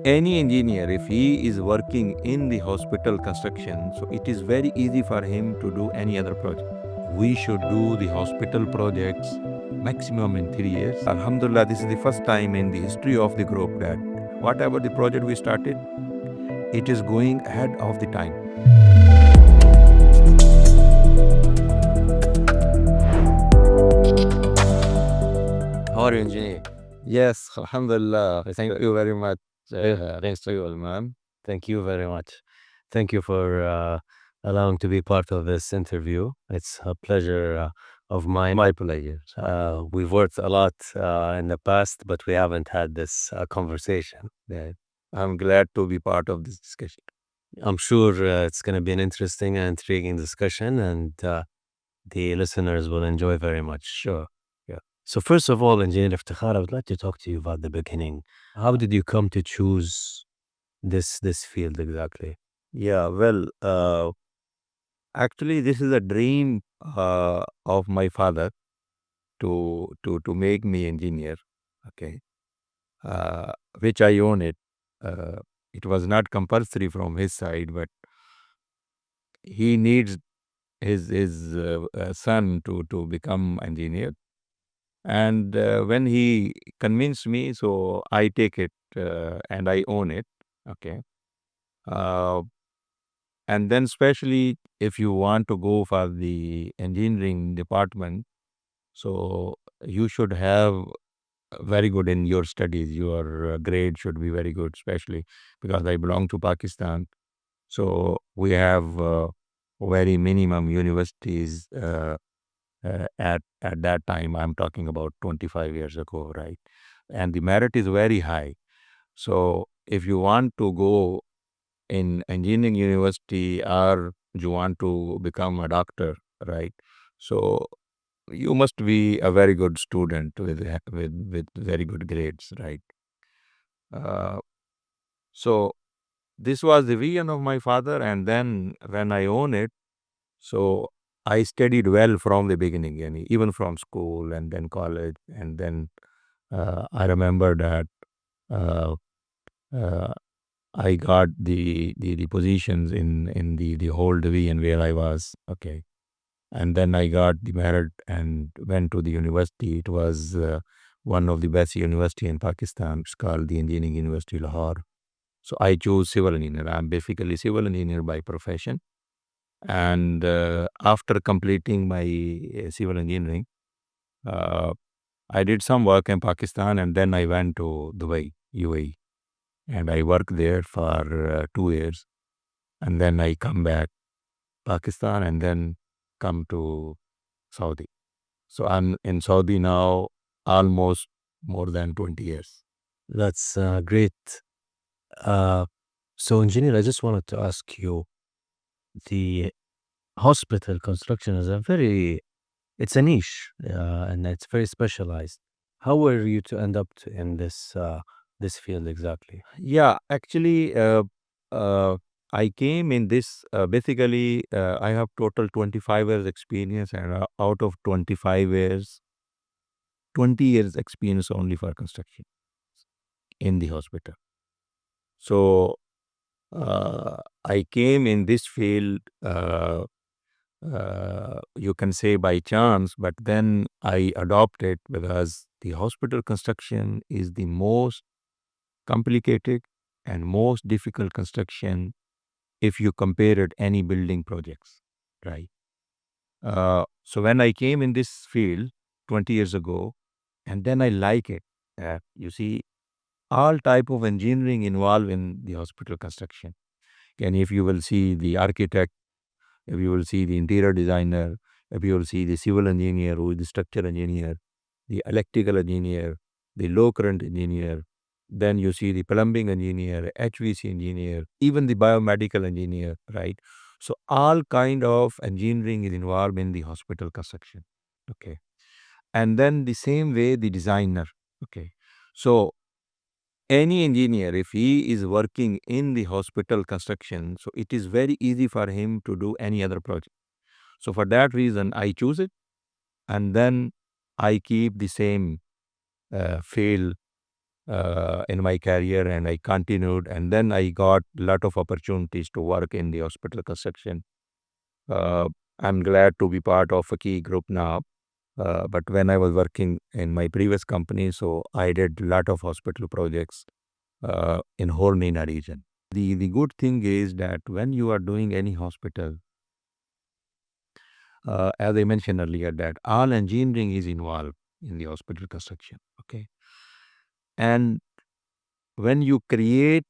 Any engineer, if he is working in the hospital construction, so it is very easy for him to do any other project. We should do the hospital projects maximum in 3 years. Alhamdulillah, this is the first time in the history of the group that whatever the project we started, it is going ahead of the time. How are you, engineer? Yes, Alhamdulillah. Thank you very much. Thanks to you, man. Thank you very much. Thank you for allowing to be part of this interview. It's a pleasure of mine. My pleasure. We've worked a lot in the past, but we haven't had this conversation. Yeah. I'm glad to be part of this discussion. I'm sure it's going to be an interesting and intriguing discussion, and the listeners will enjoy very much. Sure. So first of all, Engineer Iftikhar, I would like to talk to you about the beginning. How did you come to choose this field exactly? Yeah, well, actually, this is a dream of my father to make me engineer. Okay, which I own it. It was not compulsory from his side, but he needs his son to become engineer. And when he convinced me, so I take it and I own it. Okay. Uh, and then especially if you want to go for the engineering department, so you should have very good in your studies. Your grade should be very good, especially because I belong to Pakistan. So we have very minimum universities at that time. I'm talking about 25 years ago, right? And the merit is very high. So if you want to go in engineering university or you want to become a doctor, right? So you must be a very good student with very good grades, right? Uh, so this was the vision of my father, and then when I own it, so I studied well from the beginning, and even from school and then college, and then I remember that uh, uh, I got the positions in the whole division where I was. Okay, and then I got the merit and went to the university. It was one of the best university in Pakistan. It's called the Engineering University Lahore. So I chose civil engineer. I'm basically civil engineer by profession. And after completing my civil engineering, uh, I did some work in Pakistan, and then I went to Dubai, UAE, and I worked there for 2 years, and then I come back Pakistan, and then come to Saudi. So I'm in Saudi now almost more than 20 years. That's great. Uh, so, engineer, I just wanted to ask you, the hospital construction is it's a niche, and it's very specialized. How were you to end up in this field exactly? Yeah, actually, uh, I came in this basically. I have total 25 years experience, and out of 25 years, 20 years experience only for construction in the hospital. So I came in this field. You can say by chance, but then I adopted because the hospital construction is the most complicated and most difficult construction if you compare it any building projects, right? So when I came in this field 20 years ago, and then I like it. You see, all type of engineering involved in the hospital construction. And if you will see the architect, if you will see the interior designer, if you will see the civil engineer who is the structural engineer, the electrical engineer, the low current engineer, then you see the plumbing engineer, HVC engineer, even the biomedical engineer, right? So all kind of engineering is involved in the hospital construction. Okay. And then the same way the designer. Okay. So any engineer, if he is working in the hospital construction, so it is very easy for him to do any other project. So for that reason, I choose it, and then I keep the same field in my career, and I continued. And then I got a lot of opportunities to work in the hospital construction. I'm glad to be part of a key group now. But when I was working in my previous company, so I did a lot of hospital projects in whole MENA region. The good thing is that when you are doing any hospital, as I mentioned earlier, that all engineering is involved in the hospital construction. Okay, and when you create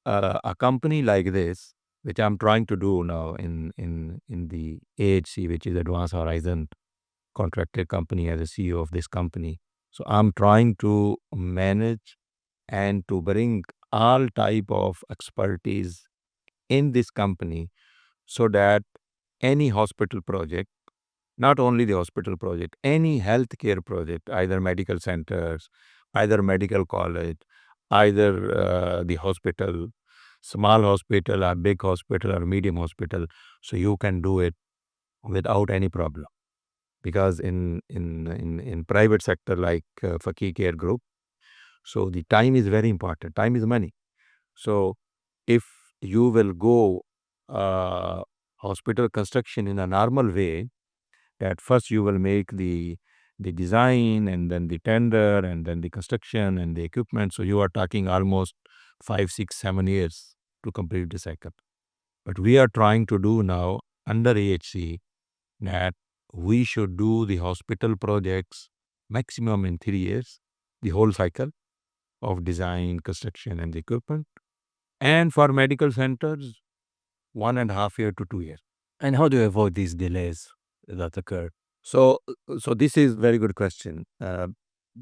a company like this, which I'm trying to do now in the AHC, which is Advanced Horizon Contracted Company, as a CEO of this company. So I'm trying to manage and to bring all type of expertise in this company, so that any hospital project, not only the hospital project, any healthcare project, either medical centers, either medical college, either the hospital, small hospital or big hospital or medium hospital, so you can do it without any problem. Because in private sector like Faqih Care Group, so the time is very important. Time is money. So if you will go hospital construction in a normal way, that first you will make the design, and then the tender, and then the construction and the equipment. So you are talking almost 5, 6, 7 years to complete the cycle. But we are trying to do now under AHC that we should do the hospital projects maximum in 3 years, the whole cycle of design, construction, and the equipment. And for medical centers, 1.5 year to 2 years. And how do you avoid these delays that occur? So, so this is very good question.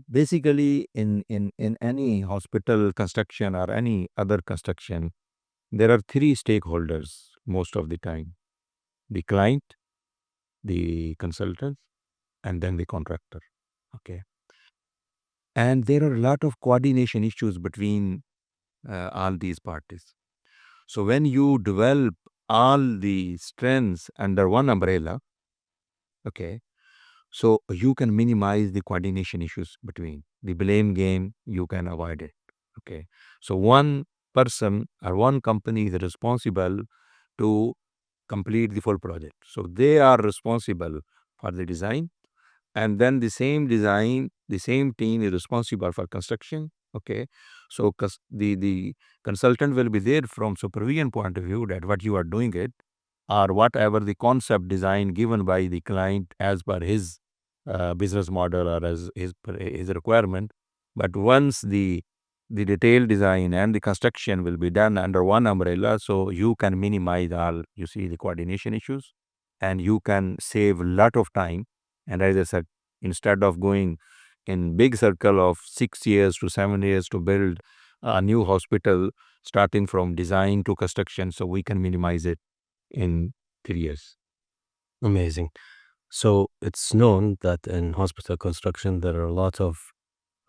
Basically, in any hospital construction or any other construction, there are three stakeholders most of the time: the client, the consultant, and then the contractor. Okay, and there are a lot of coordination issues between all these parties. So when you develop all the strengths under one umbrella, okay, so you can minimize the coordination issues between the blame game. You can avoid it. Okay, so one person or one company is responsible to complete the full project. So they are responsible for the design, and then the same design, the same team is responsible for construction. Okay, so the consultant will be there from supervision point of view, that what you are doing it, or whatever the concept design given by the client as per his business model or as his requirement. But once the detailed design and the construction will be done under one umbrella, so you can minimize all, you see, the coordination issues, and you can save a lot of time. And as I said, instead of going in big circle of 6 years to 7 years to build a new hospital, starting from design to construction, so we can minimize it in 3 years. Amazing. So it's known that in hospital construction, there are a lot of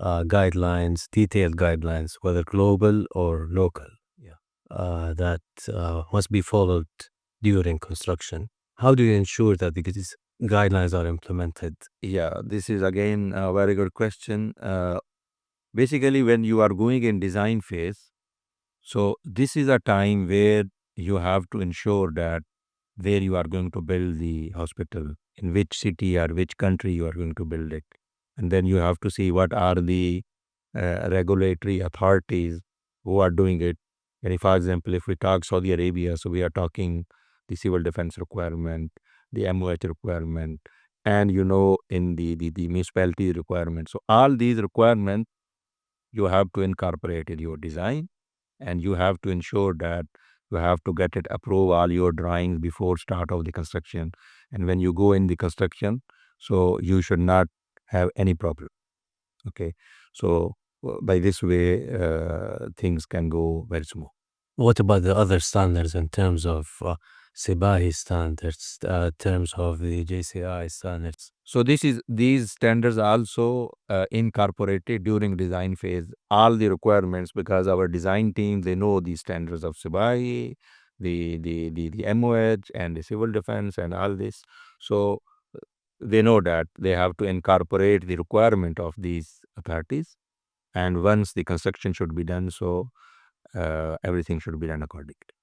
guidelines, detailed guidelines, whether global or local, that must be followed during construction. How do you ensure that these guidelines are implemented? Yeah, this is again a very good question. Basically, when you are going in design phase, so this is a time where you have to ensure that where you are going to build the hospital, in which city or which country you are going to build it. And then you have to see what are the regulatory authorities who are doing it. And for example, if we talk Saudi Arabia, so we are talking the civil defense requirement, the MOH requirement, and in the municipality requirement. So all these requirements you have to incorporate in your design, and you have to ensure that you have to get it approve all your drawings before start of the construction. And when you go in the construction, so you should not have any problem. Okay, so by this way things can go very smooth. What about the other standards in terms of Sibahi standards, terms of the JCI standards? So these standards also incorporated during design phase, all the requirements, because our design team, they know the standards of Sibai, the MOH and the civil defense and all this. So they know that they have to incorporate the requirement of these authorities, and once the construction should be done, so everything should be done accordingly.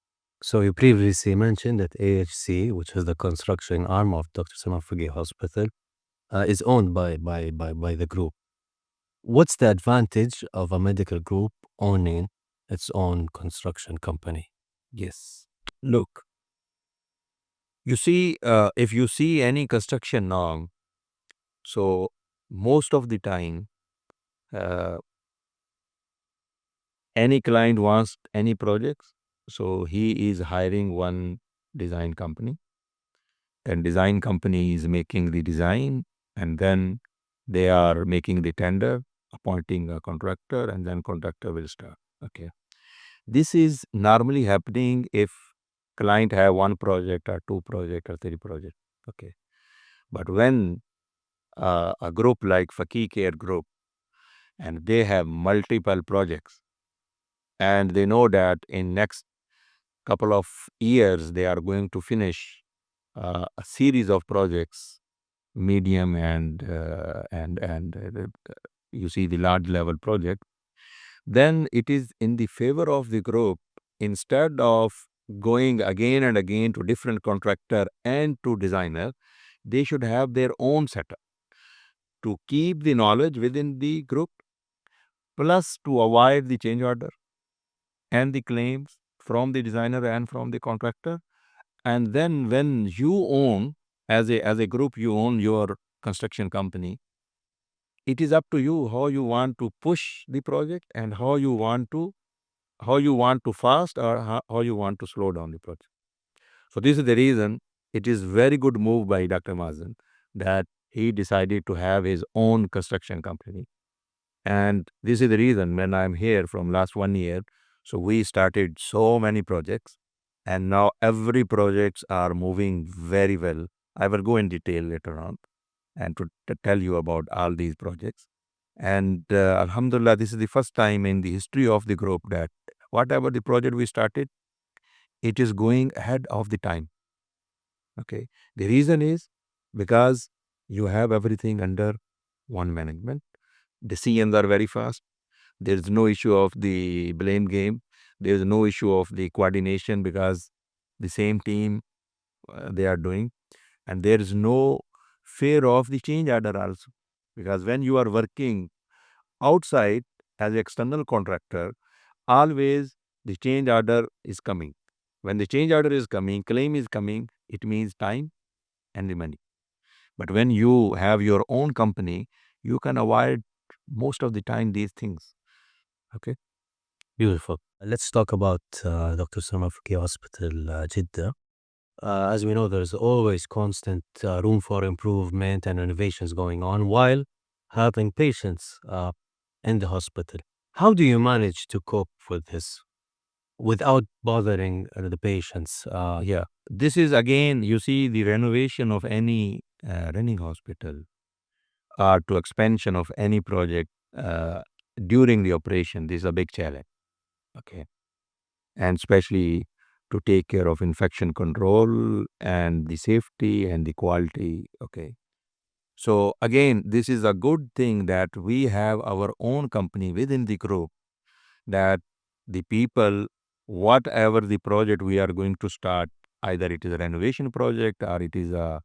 So you previously mentioned that AHC, which is the construction arm of Dr. Salman Faqih Hospital, is owned by the group. What's the advantage of a medical group owning its own construction company? Yes. Look, you see, if you see any construction now, so most of the time, uh, any client wants any projects, so he is hiring one design company. Then design company is making the design, and then they are making the tender, appointing a contractor, and then contractor will start. Okay. This is normally happening if client have one project or two project or three project. Okay. But when a group like Faqih Care Group, and they have multiple projects, and they know that in next couple of years they are going to finish a series of projects, medium and you see the large level project, then it is in the favor of the group, instead of going again and again to different contractor and to designer, they should have their own setup to keep the knowledge within the group, plus to avoid the change order and the claims from the designer and from the contractor. And then when you own, as a group, you own your construction company, it is up to you how you want to push the project and how you want to fast, or how you want to slow down the project. So this is the reason it is very good move by Dr. Mazen that he decided to have his own construction company. And this is the reason when I'm here from last 1 year, so we started so many projects, and now every projects are moving very well. I will go in detail later on and to tell you about all these projects. And Alhamdulillah, this is the first time in the history of the group that whatever the project we started, it is going ahead of the time. Okay. The reason is because you have everything under one management. Decisions are very fast. There is no issue of the blame game. There is no issue of the coordination because the same team they are doing. And there is no fear of the change order also. Because when you are working outside as an external contractor, always the change order is coming. When the change order is coming, claim is coming, it means time and the money. But when you have your own company, you can avoid most of the time these things. Okay. Beautiful. Let's talk about Dr. Salman Faqih Hospital, Jeddah. As we know, there's always constant room for improvement and renovations going on while having patients in the hospital. How do you manage to cope with this without bothering the patients? Yeah. This is again, you see, the renovation of any running hospital or to expansion of any project during the operation. This is a big challenge. Okay. And especially to take care of infection control and the safety and the quality. Okay. So again, this is a good thing that we have our own company within the group, that the people, whatever the project we are going to start, either it is a renovation project or it is a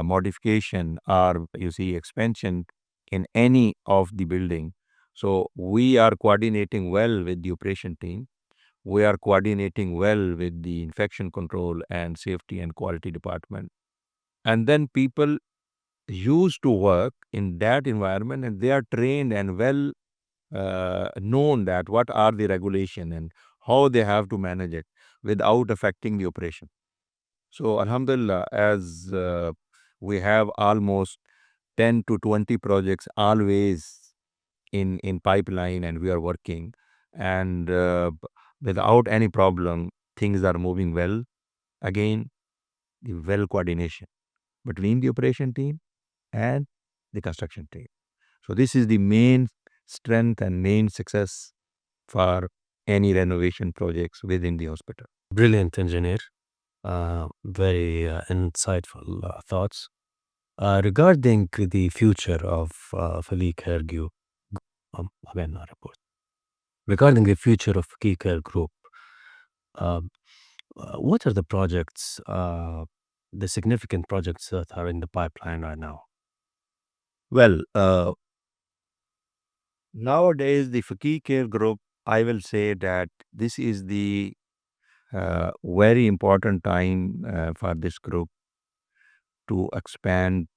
modification or you see expansion in any of the building. So we are coordinating well with the operation team. We are coordinating well with the infection control and safety and quality department. And then people used to work in that environment, and they are trained and well known that what are the regulation and how they have to manage it without affecting the operation. So Alhamdulillah, as we have almost 10 to 20 projects always in pipeline, and we are working, and without any problem, things are moving well. Again, the well coordination between the operation team and the construction team. So this is the main strength and main success for any renovation projects within the hospital. Brilliant engineer. Very insightful thoughts. Regarding the future of Faqih Care Group, report. Regarding the future of Faqih Care Group, um, what are the projects, the significant projects that are in the pipeline right now? Well, nowadays, the Faqih Care Group, I will say that this is the very important time for this group to expand,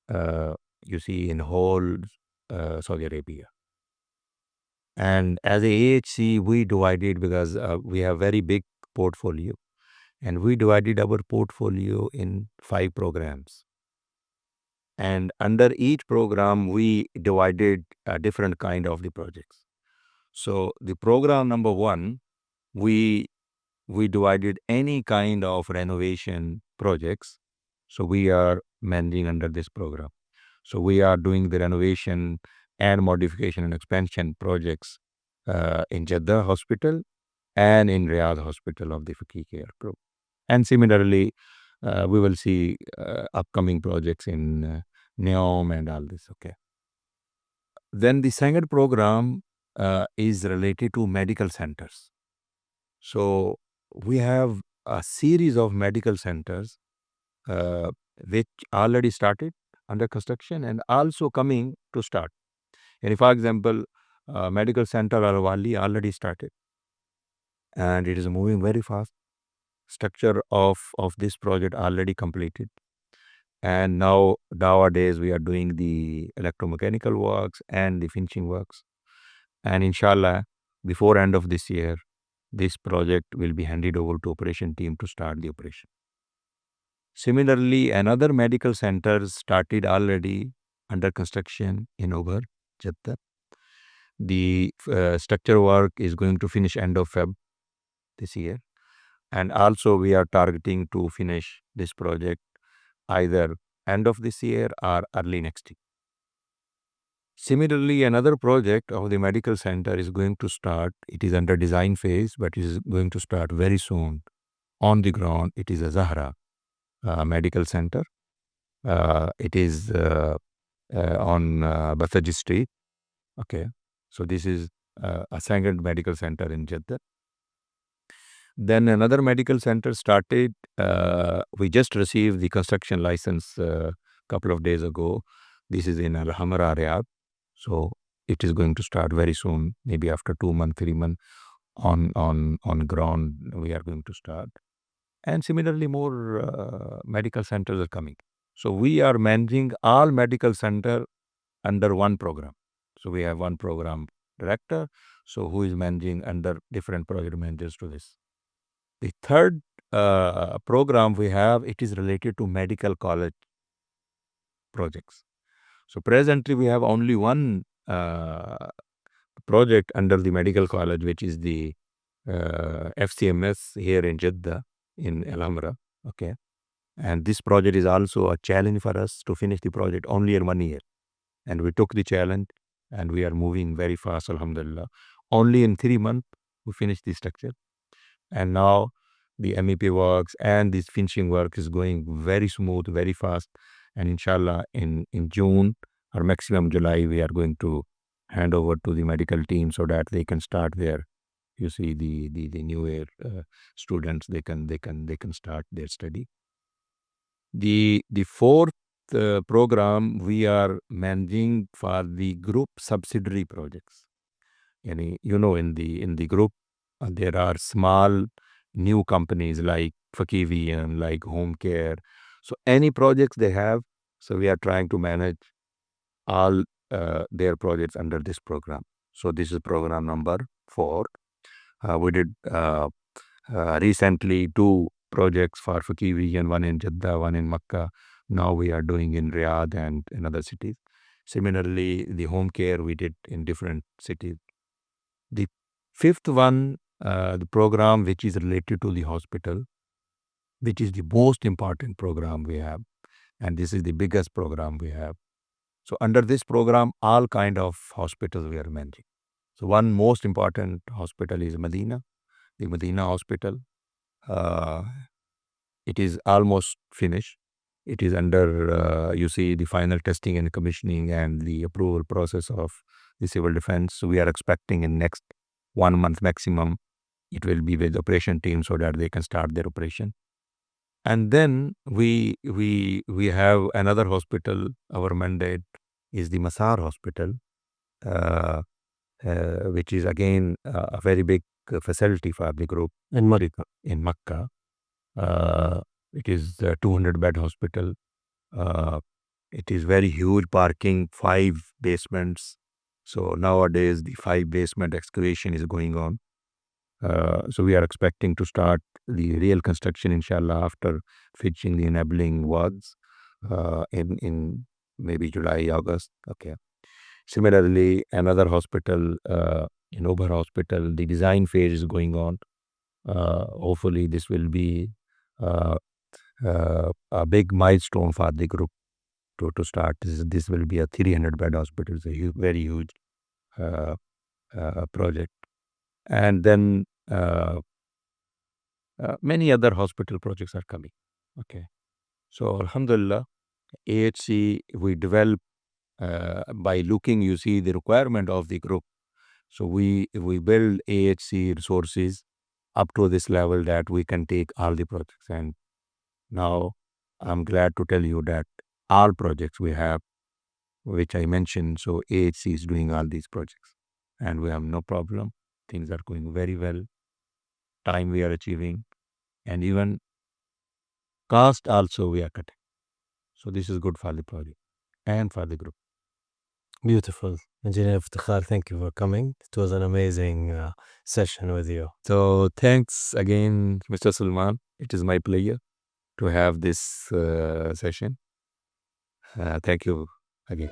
in whole Saudi Arabia. And as a AHC, we divided because we have very big portfolio, and we divided our portfolio in 5 programs. And under each program, we divided a different kind of the projects. So the program number 1, we divided any kind of renovation projects. So we are managing under this program. So we are doing the renovation and modification and expansion projects in Jeddah Hospital and in Riyadh Hospital of the Faqih Care Group. And similarly, we will see upcoming projects in Neom and all this. Okay. Then the second program is related to medical centers. So we have a series of medical centers which already started under construction and also coming to start. And for example, medical center Al-Wali already started and it is moving very fast. Structure of this project already completed. And now nowadays we are doing the electromechanical works and the finishing works. And inshallah, before end of this year, this project will be handed over to operation team to start the operation. Similarly, another medical center started already under construction in Ober, Jeddah. The structure work is going to finish end of Feb this year. And also we are targeting to finish this project either end of this year or early next year. Similarly, another project of the medical center is going to start. It is under design phase, but it is going to start very soon on the ground. It is a Zahra medical center. It is on Basaji Street. Okay. So this is a second medical center in Jeddah. Then another medical center started. We just received the construction license a couple of days ago. This is in Al-Hamra, Riyadh. So it is going to start very soon, maybe after 2 months, 3 months on ground we are going to start. And similarly, more medical centers are coming. So we are managing all medical center under one program. So we have one program director, so who is managing under different project managers to this. The third program we have, it is related to medical college projects. So presently we have only one project under the medical college, which is the FCMS here in Jeddah in Al Hamra. Okay. And this project is also a challenge for us to finish the project only in 1 year. And we took the challenge and we are moving very fast, alhamdulillah. Only in 3 months we finished the structure. And now the MEP works and this finishing work is going very smooth, very fast. And inshallah, in June or maximum July, we are going to hand over to the medical team so that they can start their, the new year students, they can start their study. The fourth program we are managing for the group subsidiary projects. In the group, there are small new companies like Faqih, like Home Care. So any projects they have, so we are trying to manage all their projects under this program. So this is program number 4. We did recently 2 projects for Faqih, one in Jeddah, one in Makkah. Now we are doing in Riyadh and in other cities. Similarly, the Home Care we did in different cities. The fifth one, the program which is related to the hospital, which is the most important program we have. And this is the biggest program we have. So under this program, all kind of hospitals we are managing. So one most important hospital is Medina, the Medina Hospital. It is almost finished. It is under, the final testing and commissioning and the approval process of the civil defense. So we are expecting in next 1 month maximum, it will be with operation team so that they can start their operation. And then we have another hospital. Our mandate is the Masar Hospital, which is again a very big facility for the group In Makkah. It is a 200-bed hospital. It is very huge parking, 5 basements. So nowadays the 5 basement excavation is going on. So we are expecting to start the real construction, inshallah, after finishing the enabling works in maybe July, August. Okay. Similarly, another hospital, in Ober Hospital, the design phase is going on. Hopefully, this will be a big milestone for the group to start. This will be a 300-bed hospital. It's a very huge project. And then many other hospital projects are coming. Okay. So, alhamdulillah, AHC, we develop by looking, you see, the requirement of the group. So we build AHC resources up to this level that we can take all the projects. And now I'm glad to tell you that all projects we have, which I mentioned, so AHC is doing all these projects. And we have no problem. Things are going very well. Time we are achieving. And even cost also we are cutting. So this is good for the project and for the group. Beautiful. Engineer Iftikhar, thank you for coming. It was an amazing session with you. So thanks again, Mr. Sulman. It is my pleasure to have this session. Thank you again.